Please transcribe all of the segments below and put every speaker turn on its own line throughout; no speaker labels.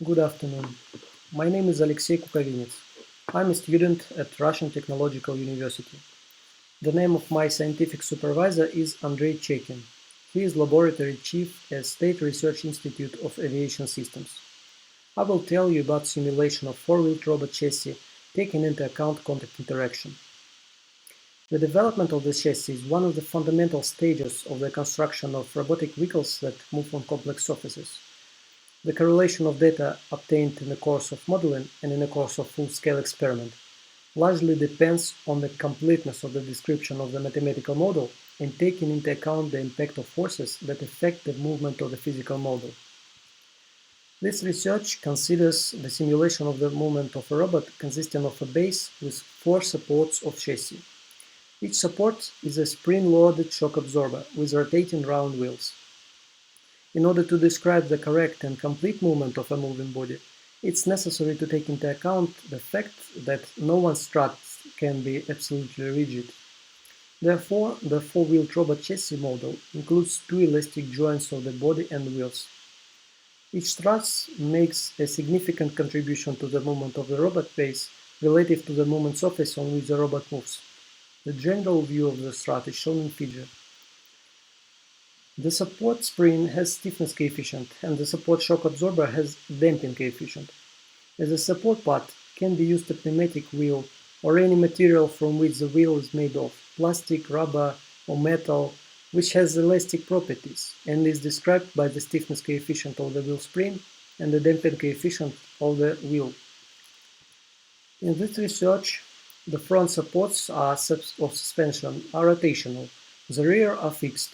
Good afternoon. My name is Aleksey Kukovinets. I'm a student at Russian Technological University. The name of my scientific supervisor is Andrei Chekin. He is laboratory chief at State Research Institute of Aviation Systems. I will tell you about simulation of four-wheeled robot chassis taking into account contact interaction. The development of the chassis is one of the fundamental stages of the construction of robotic vehicles that move on complex surfaces. The correlation of data obtained in the course of modeling and in the course of full-scale experiment largely depends on the completeness of the description of the mathematical model and taking into account the impact of forces that affect the movement of the physical model. This research considers the simulation of the movement of a robot consisting of a base with four supports of chassis. Each support is a spring-loaded shock absorber with rotating round wheels. In order to describe the correct and complete movement of a moving body, it's necessary to take into account the fact that no one strut can be absolutely rigid. Therefore, the four-wheeled robot chassis model includes two elastic joints of the body and wheels. Each strut makes a significant contribution to the movement of the robot base relative to the movement surface on which the robot moves. The general view of the strut is shown in figure. The support spring has stiffness coefficient and the support shock absorber has damping coefficient. As a support part can be used a pneumatic wheel or any material from which the wheel is made of, plastic, rubber or metal, which has elastic properties and is described by the stiffness coefficient of the wheel spring and the damping coefficient of the wheel. In this research, the front supports of suspension are rotational, the rear are fixed.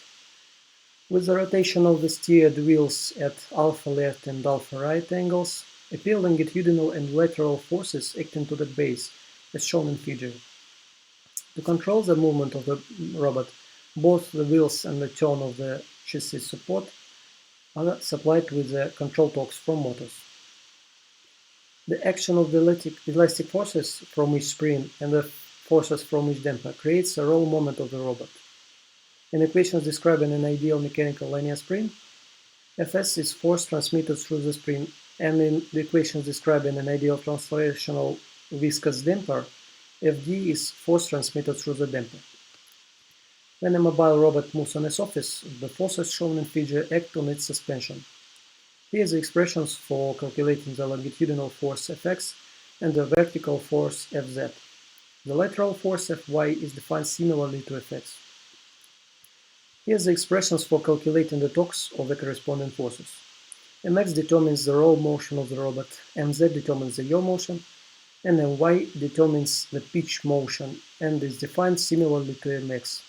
With the rotation of the steered wheels at alpha left and alpha right angles, appear longitudinal and lateral forces acting to the base, as shown in figure. To control the movement of the robot, both the wheels and the turn of the chassis support are supplied with the control torques from motors. The action of the elastic forces from each spring and the forces from each damper creates a roll moment of the robot. In equations describing an ideal mechanical linear spring, Fs is force transmitted through the spring, and in the equations describing an ideal translational viscous damper, Fd is force transmitted through the damper. When a mobile robot moves on a surface, the forces shown in figure act on its suspension. Here are the expressions for calculating the longitudinal force Fx and the vertical force Fz. The lateral force Fy is defined similarly to Fx. Here are the expressions for calculating the torques of the corresponding forces. Mx determines the roll motion of the robot, Mz determines the yaw motion, and My determines the pitch motion and is defined similarly to Mx.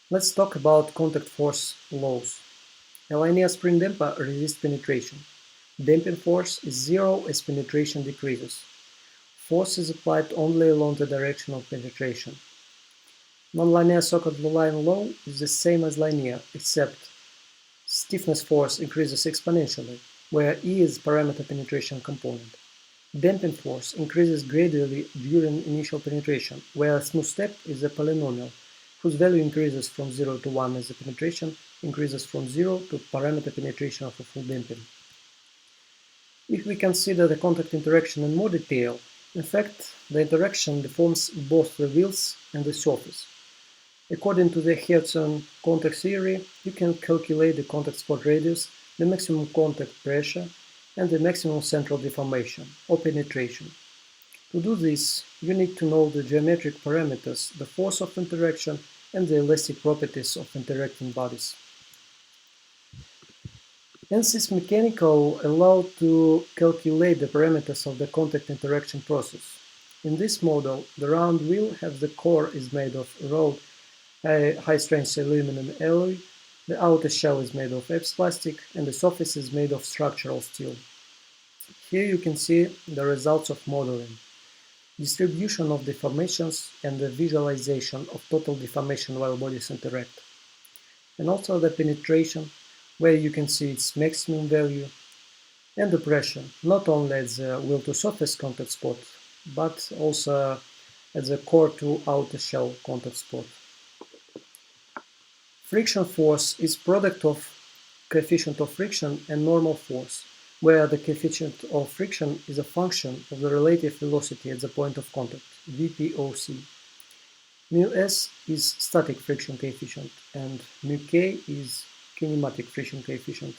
Let's talk about contact force laws. A linear spring damper resists penetration. Damping force is zero as penetration decreases. Force is applied only along the direction of penetration. Nonlinear circuit line law is the same as linear, except stiffness force increases exponentially, where E is parameter penetration component. Damping force increases gradually during initial penetration, where smooth step is a polynomial, whose value increases from 0 to 1 as the penetration increases from 0 to parameter penetration of a full damping. If we consider the contact interaction in more detail, in fact, the interaction deforms both the wheels and the surface. According to the Hertzian contact theory, you can calculate the contact spot radius, the maximum contact pressure, and the maximum central deformation, or penetration. To do this, you need to know the geometric parameters, the force of interaction, and the elastic properties of interacting bodies. Hence, is mechanical allowed to calculate the parameters of the contact interaction process. In this model, the round wheel has the core is made of rolled high-strength aluminum alloy, the outer shell is made of ABS plastic, and the surface is made of structural steel. Here you can see the results of modeling, distribution of deformations, and the visualization of total deformation while bodies interact. And also the penetration, where you can see its maximum value, and the pressure, not only at the wheel-to-surface contact spot, but also at the core-to-outer shell contact spot. Friction force is product of coefficient of friction and normal force. where the coefficient of friction is a function of the relative velocity at the point of contact, VPOC. Mu_s is static friction coefficient and mu_k is kinematic friction coefficient.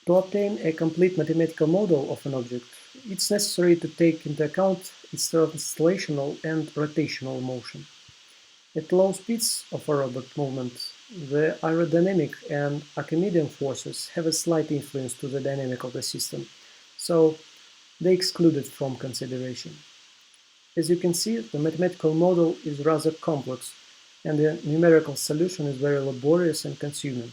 To obtain a complete mathematical model of an object, it's necessary to take into account its translational and rotational motion. At low speeds of a robot movement, the aerodynamic and Archimedean forces have a slight influence to the dynamic of the system, so they excluded from consideration. As you can see, the mathematical model is rather complex, and the numerical solution is very laborious and consuming.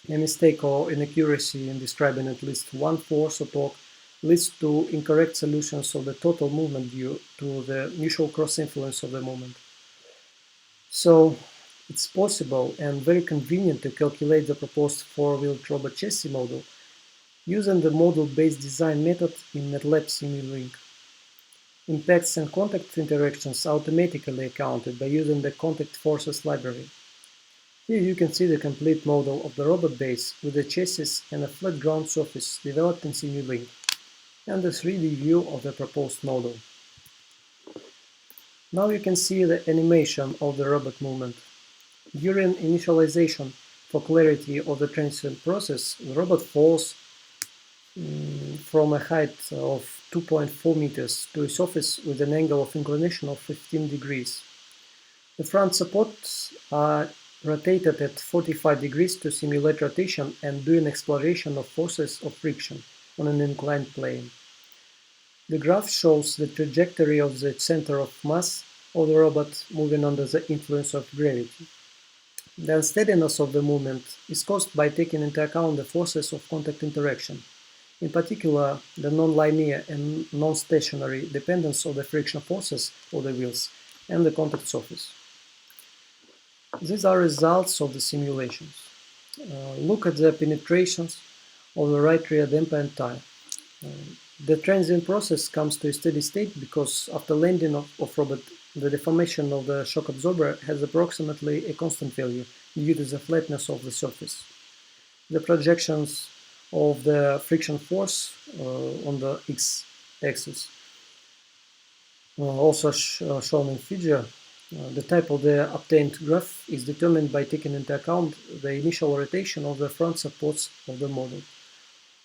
A mistake or inaccuracy in describing at least one force or torque leads to incorrect solutions of the total movement due to the mutual cross-influence of the moment. So, it's possible and very convenient to calculate the proposed four-wheeled robot chassis model using the model-based design method in MATLAB Simulink. Impacts and contact interactions are automatically accounted by using the contact forces library. Here you can see the complete model of the robot base with the chassis and a flat ground surface developed in Simulink, and a 3D view of the proposed model. Now you can see the animation of the robot movement. During initialization, for clarity of the transient process, the robot falls from a height of 2.4 meters to a surface with an angle of inclination of 15 degrees. The front supports are rotated at 45 degrees to simulate rotation and do an exploration of forces of friction on an inclined plane. The graph shows the trajectory of the center of mass of the robot moving under the influence of gravity. The unsteadiness of the movement is caused by taking into account the forces of contact interaction, in particular the non-linear and non-stationary dependence of the friction forces of the wheels and the contact surface. These are results of the simulations. Look at the penetrations of the right rear damper and tire. The transient process comes to a steady state because after landing of robot, the deformation of the shock absorber has approximately a constant value due to the flatness of the surface. The projections of the friction force on the x-axis, also shown in figure. The type of the obtained graph is determined by taking into account the initial rotation of the front supports of the model.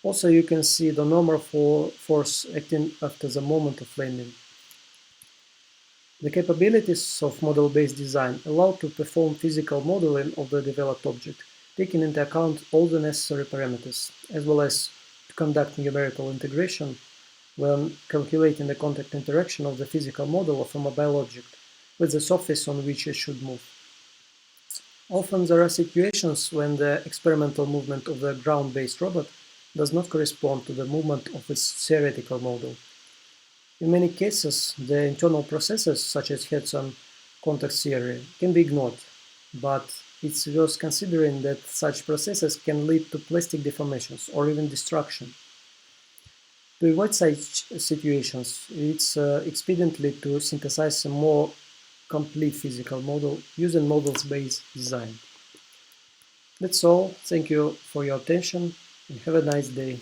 Also, you can see the normal force acting after the moment of landing. The capabilities of model-based design allow to perform physical modeling of the developed object, taking into account all the necessary parameters, as well as to conduct numerical integration when calculating the contact interaction of the physical model of a mobile object with the surface on which it should move. Often there are situations when the experimental movement of the ground-based robot does not correspond to the movement of its theoretical model. In many cases, the internal processes, such as heads-on contact theory, can be ignored, but it's worth considering that such processes can lead to plastic deformations or even destruction. To avoid such situations, it's expediently to synthesize a more complete physical model using models-based design. That's all. Thank you for your attention and have a nice day.